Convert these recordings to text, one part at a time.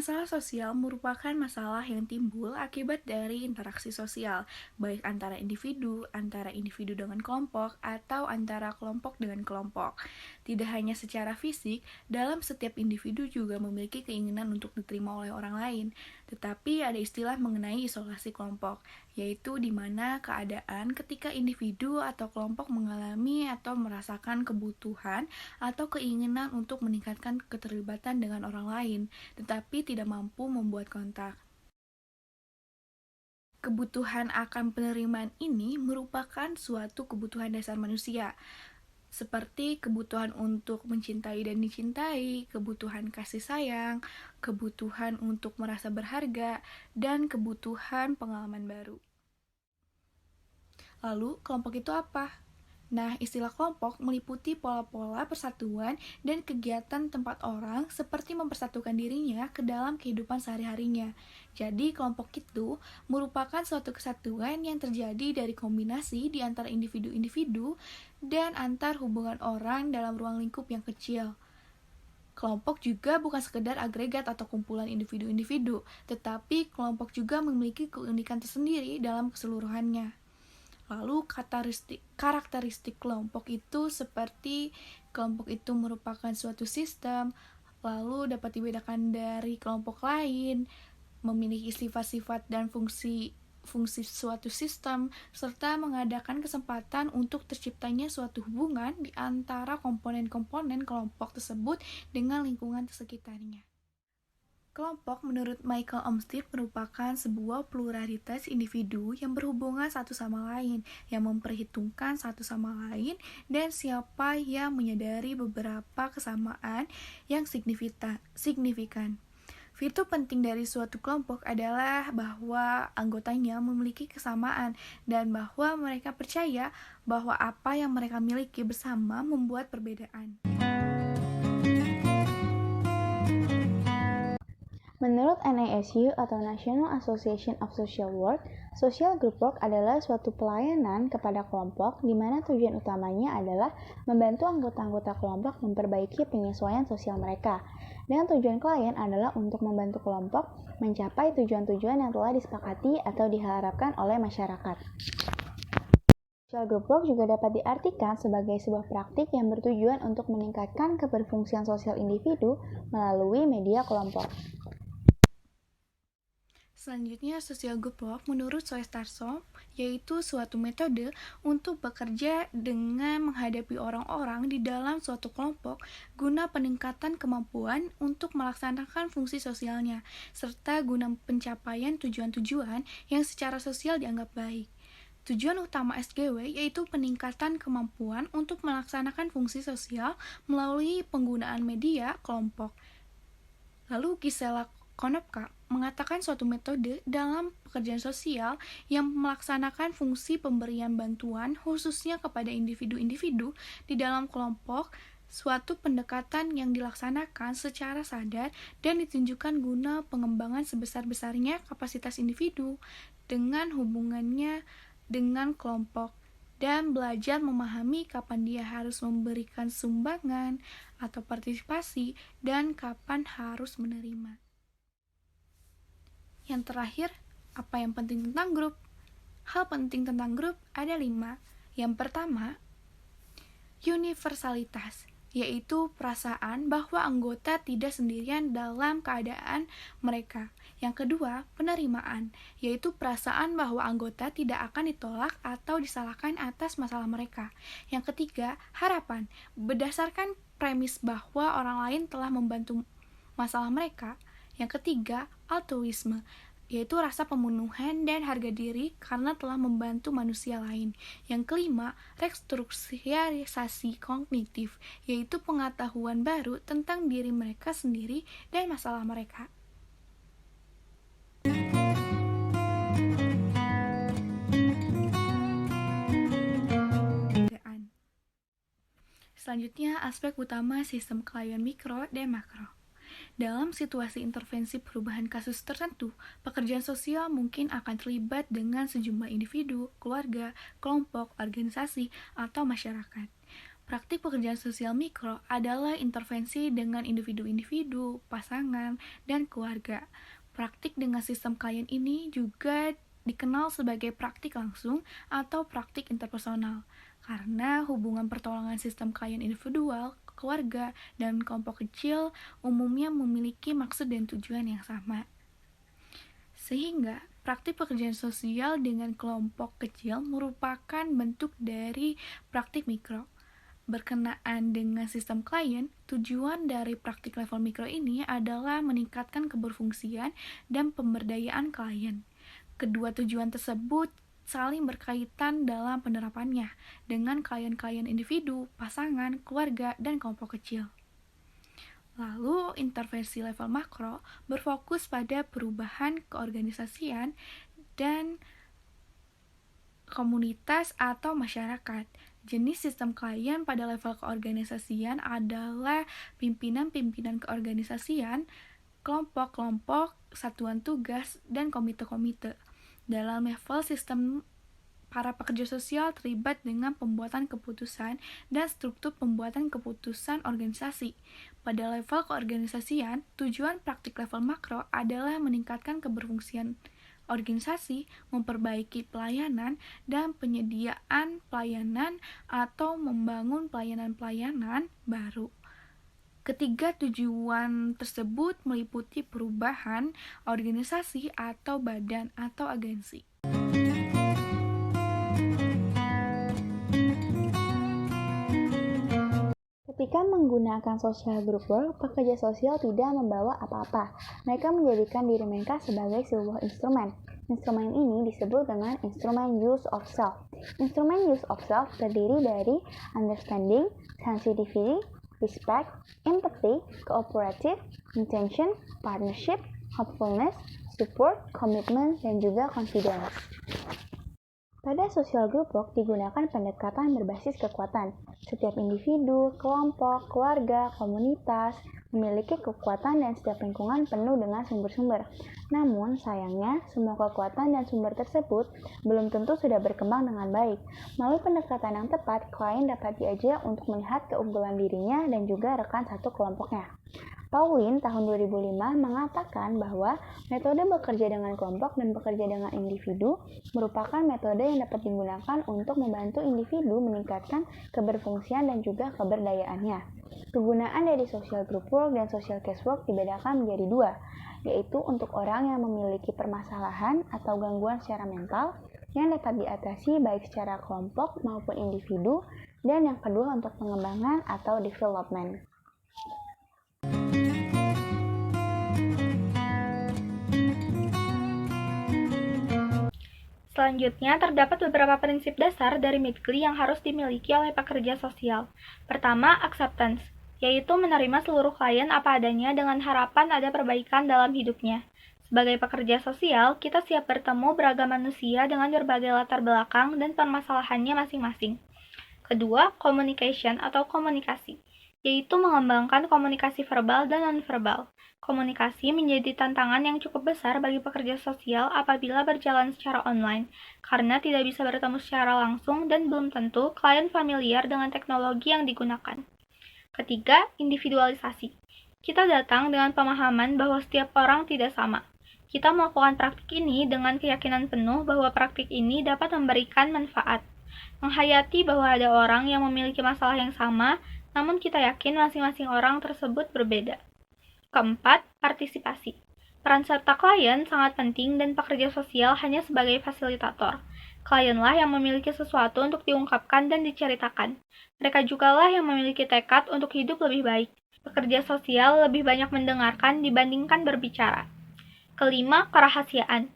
Masalah sosial merupakan masalah yang timbul akibat dari interaksi sosial, baik antara individu dengan kelompok, atau antara kelompok dengan kelompok. Tidak hanya secara fisik, dalam setiap individu juga memiliki keinginan untuk diterima oleh orang lain, tetapi ada istilah mengenai isolasi kelompok, yaitu di mana keadaan ketika individu atau kelompok mengalami atau merasakan kebutuhan atau keinginan untuk meningkatkan keterlibatan dengan orang lain, tetapi tidak mampu membuat kontak. Kebutuhan akan penerimaan ini merupakan suatu kebutuhan dasar manusia, seperti kebutuhan untuk mencintai dan dicintai, kebutuhan kasih sayang, kebutuhan untuk merasa berharga, dan kebutuhan pengalaman baru. Lalu, kelompok itu apa? Nah, istilah kelompok meliputi pola-pola persatuan dan kegiatan tempat orang seperti mempersatukan dirinya ke dalam kehidupan sehari-harinya. Jadi, kelompok itu merupakan suatu kesatuan yang terjadi dari kombinasi di antara individu-individu dan antar hubungan orang dalam ruang lingkup yang kecil. Kelompok juga bukan sekedar agregat atau kumpulan individu-individu, tetapi kelompok juga memiliki keunikan tersendiri dalam keseluruhannya. Lalu karakteristik kelompok itu seperti kelompok itu merupakan suatu sistem, lalu dapat dibedakan dari kelompok lain, memiliki sifat-sifat dan fungsi suatu sistem, serta mengadakan kesempatan untuk terciptanya suatu hubungan di antara komponen-komponen kelompok tersebut dengan lingkungan sekitarnya. Kelompok menurut Michael Olmsted merupakan sebuah pluralitas individu yang berhubungan satu sama lain, yang memperhitungkan satu sama lain, dan siapa yang menyadari beberapa kesamaan yang signifikan. Fitur penting dari suatu kelompok adalah bahwa anggotanya memiliki kesamaan dan bahwa mereka percaya bahwa apa yang mereka miliki bersama membuat perbedaan. Menurut NASU atau National Association of Social Work, social group work adalah suatu pelayanan kepada kelompok di mana tujuan utamanya adalah membantu anggota-anggota kelompok memperbaiki penyesuaian sosial mereka. Dan tujuan klien adalah untuk membantu kelompok mencapai tujuan-tujuan yang telah disepakati atau diharapkan oleh masyarakat. Social group work juga dapat diartikan sebagai sebuah praktik yang bertujuan untuk meningkatkan keberfungsian sosial individu melalui media kelompok. Selanjutnya, social group work menurut Zoe Starshop yaitu suatu metode untuk bekerja dengan menghadapi orang-orang di dalam suatu kelompok guna peningkatan kemampuan untuk melaksanakan fungsi sosialnya, serta guna pencapaian tujuan-tujuan yang secara sosial dianggap baik. Tujuan utama SGW yaitu peningkatan kemampuan untuk melaksanakan fungsi sosial melalui penggunaan media kelompok. Lalu Gisela Konopka mengatakan suatu metode dalam pekerjaan sosial yang melaksanakan fungsi pemberian bantuan khususnya kepada individu-individu di dalam kelompok, suatu pendekatan yang dilaksanakan secara sadar dan ditunjukkan guna pengembangan sebesar-besarnya kapasitas individu dengan hubungannya dengan kelompok dan belajar memahami kapan dia harus memberikan sumbangan atau partisipasi dan kapan harus menerima. Yang terakhir, apa yang penting tentang grup? Hal penting tentang grup ada 5. Yang pertama, universalitas, yaitu perasaan bahwa anggota tidak sendirian dalam keadaan mereka. Yang kedua, penerimaan, yaitu perasaan bahwa anggota tidak akan ditolak atau disalahkan atas masalah mereka. Yang ketiga, harapan, berdasarkan premis bahwa orang lain telah membantu masalah mereka. Yang ketiga, altruisme, yaitu rasa pemenuhan dan harga diri karena telah membantu manusia lain. Yang kelima, restrukturisasi kognitif, yaitu pengetahuan baru tentang diri mereka sendiri dan masalah mereka. Selanjutnya, aspek utama sistem klien mikro dan makro. Dalam situasi intervensi perubahan kasus tertentu, pekerjaan sosial mungkin akan terlibat dengan sejumlah individu, keluarga, kelompok, organisasi, atau masyarakat. Praktik pekerjaan sosial mikro adalah intervensi dengan individu-individu, pasangan, dan keluarga. Praktik dengan sistem klien ini juga dikenal sebagai praktik langsung atau praktik interpersonal, karena hubungan pertolongan sistem klien individual, keluarga, dan kelompok kecil umumnya memiliki maksud dan tujuan yang sama. Sehingga praktik pekerjaan sosial dengan kelompok kecil merupakan bentuk dari praktik mikro. Berkenaan dengan sistem klien, tujuan dari praktik level mikro ini adalah meningkatkan keberfungsian dan pemberdayaan klien. Kedua tujuan tersebut saling berkaitan dalam penerapannya dengan klien-klien individu, pasangan, keluarga, dan kelompok kecil. Lalu, intervensi level makro berfokus pada perubahan keorganisasian dan komunitas atau masyarakat. Jenis sistem klien pada level keorganisasian adalah pimpinan-pimpinan keorganisasian, kelompok-kelompok, satuan tugas, dan komite-komite. Dalam level sistem, para pekerja sosial terlibat dengan pembuatan keputusan dan struktur pembuatan keputusan organisasi. Pada level keorganisasian, tujuan praktik level makro adalah meningkatkan keberfungsian organisasi, memperbaiki pelayanan dan penyediaan pelayanan atau membangun pelayanan-pelayanan baru. Ketiga tujuan tersebut meliputi perubahan organisasi atau badan atau agensi. Ketika menggunakan social group work, pekerja sosial tidak membawa apa-apa. Mereka menjadikan diri mereka sebagai sebuah instrumen. Instrumen ini disebut dengan instrumen use of self. Instrumen use of self terdiri dari understanding, sensitivity, respect, empathy, cooperative, intention, partnership, hopefulness, support, commitment, dan juga confidence. Pada social group work digunakan pendekatan berbasis kekuatan. Setiap individu, kelompok, keluarga, komunitas memiliki kekuatan dan setiap lingkungan penuh dengan sumber-sumber. Namun, sayangnya, semua kekuatan dan sumber tersebut belum tentu sudah berkembang dengan baik. Melalui pendekatan yang tepat, klien dapat diajak untuk melihat keunggulan dirinya dan juga rekan satu kelompoknya. Pauline tahun 2005 mengatakan bahwa metode bekerja dengan kelompok dan bekerja dengan individu merupakan metode yang dapat digunakan untuk membantu individu meningkatkan keberfungsian dan juga keberdayaannya. Kegunaan dari social group work dan social case work dibedakan menjadi dua, yaitu untuk orang yang memiliki permasalahan atau gangguan secara mental yang dapat diatasi baik secara kelompok maupun individu, dan yang kedua untuk pengembangan atau development. Selanjutnya, terdapat beberapa prinsip dasar dari Midgley yang harus dimiliki oleh pekerja sosial. Pertama, acceptance, yaitu menerima seluruh klien apa adanya dengan harapan ada perbaikan dalam hidupnya. Sebagai pekerja sosial, kita siap bertemu beragam manusia dengan berbagai latar belakang dan permasalahannya masing-masing. Kedua, communication atau komunikasi, yaitu mengembangkan komunikasi verbal dan nonverbal. Komunikasi menjadi tantangan yang cukup besar bagi pekerja sosial apabila berjalan secara online, karena tidak bisa bertemu secara langsung dan belum tentu klien familiar dengan teknologi yang digunakan. Ketiga, individualisasi. Kita datang dengan pemahaman bahwa setiap orang tidak sama. Kita melakukan praktik ini dengan keyakinan penuh bahwa praktik ini dapat memberikan manfaat. Menghayati bahwa ada orang yang memiliki masalah yang sama, namun kita yakin masing-masing orang tersebut berbeda. Keempat, partisipasi. Peran serta klien sangat penting dan pekerja sosial hanya sebagai fasilitator. Klienlah yang memiliki sesuatu untuk diungkapkan dan diceritakan. Mereka jugalah yang memiliki tekad untuk hidup lebih baik. Pekerja sosial lebih banyak mendengarkan dibandingkan berbicara. Kelima, kerahasiaan.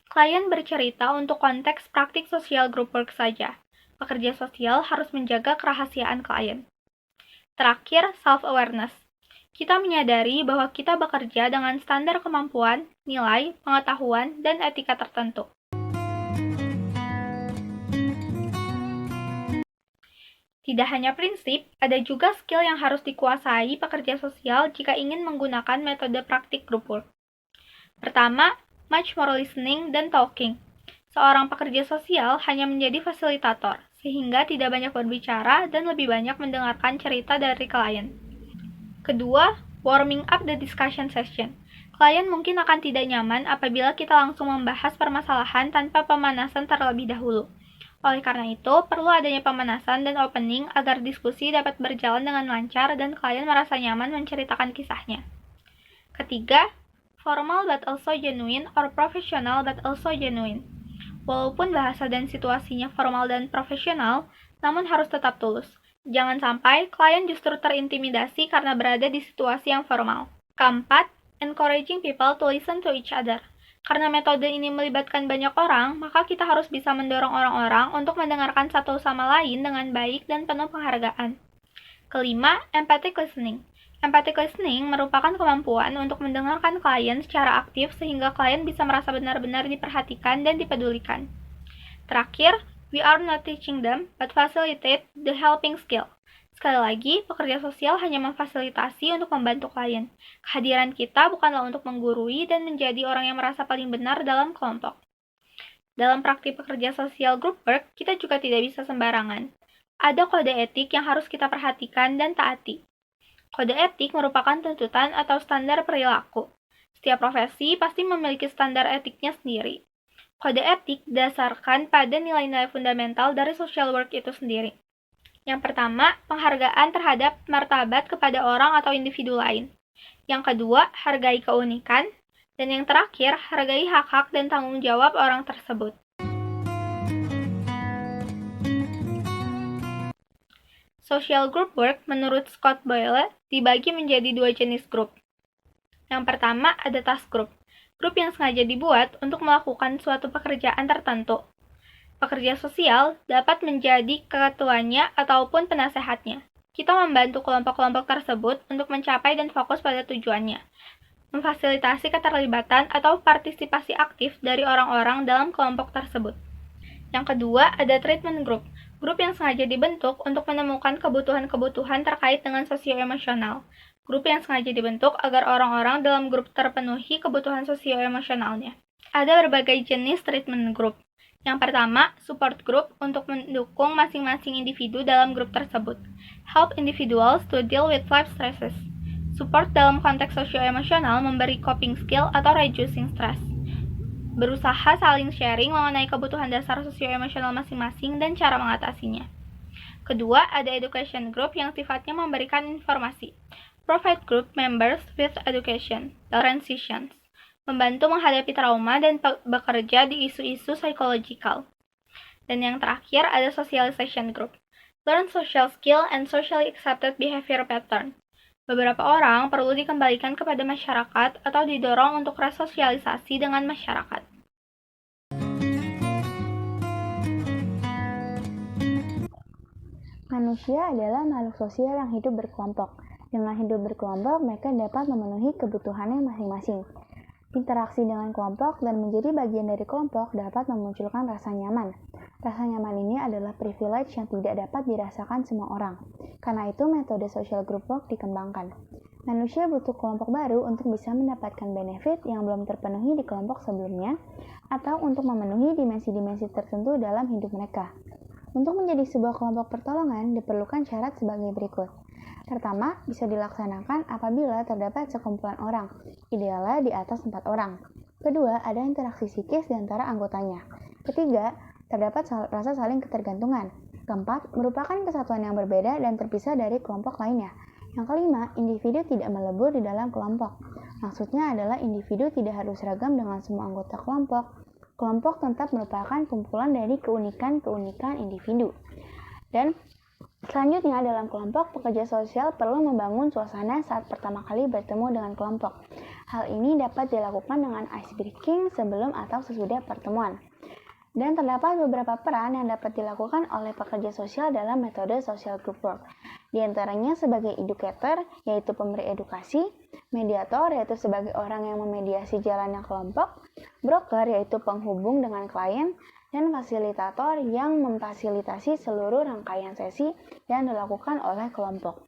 Klien bercerita untuk konteks praktik sosial group work saja. Pekerja sosial harus menjaga kerahasiaan klien. Terakhir, self-awareness. Kita menyadari bahwa kita bekerja dengan standar kemampuan, nilai, pengetahuan, dan etika tertentu. Tidak hanya prinsip, ada juga skill yang harus dikuasai pekerja sosial jika ingin menggunakan metode praktik group work. Pertama, much more listening dan talking. Seorang pekerja sosial hanya menjadi fasilitator, sehingga tidak banyak berbicara dan lebih banyak mendengarkan cerita dari klien. Kedua, warming up the discussion session. Klien mungkin akan tidak nyaman apabila kita langsung membahas permasalahan tanpa pemanasan terlebih dahulu. Oleh karena itu, perlu adanya pemanasan dan opening agar diskusi dapat berjalan dengan lancar dan klien merasa nyaman menceritakan kisahnya. Ketiga, formal but also genuine or professional but also genuine. Walaupun bahasa dan situasinya formal dan profesional, namun harus tetap tulus. Jangan sampai klien justru terintimidasi karena berada di situasi yang formal. Keempat, encouraging people to listen to each other. Karena metode ini melibatkan banyak orang, maka kita harus bisa mendorong orang-orang untuk mendengarkan satu sama lain dengan baik dan penuh penghargaan. Kelima, empathic listening. Empathic listening merupakan kemampuan untuk mendengarkan klien secara aktif sehingga klien bisa merasa benar-benar diperhatikan dan dipedulikan. Terakhir, we are not teaching them, but facilitate the helping skill. Sekali lagi, pekerja sosial hanya memfasilitasi untuk membantu klien. Kehadiran kita bukanlah untuk menggurui dan menjadi orang yang merasa paling benar dalam kelompok. Dalam praktik pekerja sosial group work, kita juga tidak bisa sembarangan. Ada kode etik yang harus kita perhatikan dan taati. Kode etik merupakan tuntutan atau standar perilaku. Setiap profesi pasti memiliki standar etiknya sendiri. Kode etik didasarkan pada nilai-nilai fundamental dari social work itu sendiri. Yang pertama, penghargaan terhadap martabat kepada orang atau individu lain. Yang kedua, hargai keunikan. Dan yang terakhir, hargai hak-hak dan tanggung jawab orang tersebut. Social group work menurut Scott Boyle dibagi menjadi dua jenis grup. Yang pertama ada task group. Grup yang sengaja dibuat untuk melakukan suatu pekerjaan tertentu. Pekerja sosial dapat menjadi ketuanya ataupun penasehatnya. Kita membantu kelompok-kelompok tersebut untuk mencapai dan fokus pada tujuannya. Memfasilitasi keterlibatan atau partisipasi aktif dari orang-orang dalam kelompok tersebut. Yang kedua, ada treatment group. Grup yang sengaja dibentuk untuk menemukan kebutuhan-kebutuhan terkait dengan sosioemosional. Grup yang sengaja dibentuk agar orang-orang dalam grup terpenuhi kebutuhan sosioemosionalnya. Ada berbagai jenis treatment group. Yang pertama, support group untuk mendukung masing-masing individu dalam grup tersebut. Help individuals to deal with life stresses. Support dalam konteks sosioemosional memberi coping skill atau reducing stress. Berusaha saling sharing mengenai kebutuhan dasar sosioemosional masing-masing dan cara mengatasinya. Kedua, ada education group yang sifatnya memberikan informasi. Provide group members with education, transitions. Membantu menghadapi trauma dan bekerja di isu-isu psychological. Dan yang terakhir ada socialization group. Learn social skill and socially accepted behavior pattern. Beberapa orang perlu dikembalikan kepada masyarakat atau didorong untuk resosialisasi dengan masyarakat. Manusia adalah makhluk sosial yang hidup berkelompok. Dengan hidup berkelompok, mereka dapat memenuhi kebutuhannya masing-masing. Interaksi dengan kelompok dan menjadi bagian dari kelompok dapat memunculkan rasa nyaman. Rasa nyaman ini adalah privilege yang tidak dapat dirasakan semua orang. Karena itu, metode social group work dikembangkan. Manusia butuh kelompok baru untuk bisa mendapatkan benefit yang belum terpenuhi di kelompok sebelumnya, atau untuk memenuhi dimensi-dimensi tertentu dalam hidup mereka. Untuk menjadi sebuah kelompok pertolongan, diperlukan syarat sebagai berikut. Pertama, bisa dilaksanakan apabila terdapat sekumpulan orang, idealnya di atas 4 orang. Kedua, ada interaksi psikis di antara anggotanya. Ketiga, terdapat rasa saling ketergantungan. Keempat, merupakan kesatuan yang berbeda dan terpisah dari kelompok lainnya. Yang kelima, individu tidak melebur di dalam kelompok. Maksudnya adalah individu tidak harus seragam dengan semua anggota kelompok. Kelompok tetap merupakan kumpulan dari keunikan-keunikan individu. Dan selanjutnya, dalam kelompok, pekerja sosial perlu membangun suasana saat pertama kali bertemu dengan kelompok. Hal ini dapat dilakukan dengan ice breaking sebelum atau sesudah pertemuan. Dan terdapat beberapa peran yang dapat dilakukan oleh pekerja sosial dalam metode social group work. Di antaranya sebagai educator, yaitu pemberi edukasi, mediator, yaitu sebagai orang yang memediasi jalannya kelompok, broker, yaitu penghubung dengan klien, dan fasilitator yang memfasilitasi seluruh rangkaian sesi yang dilakukan oleh kelompok.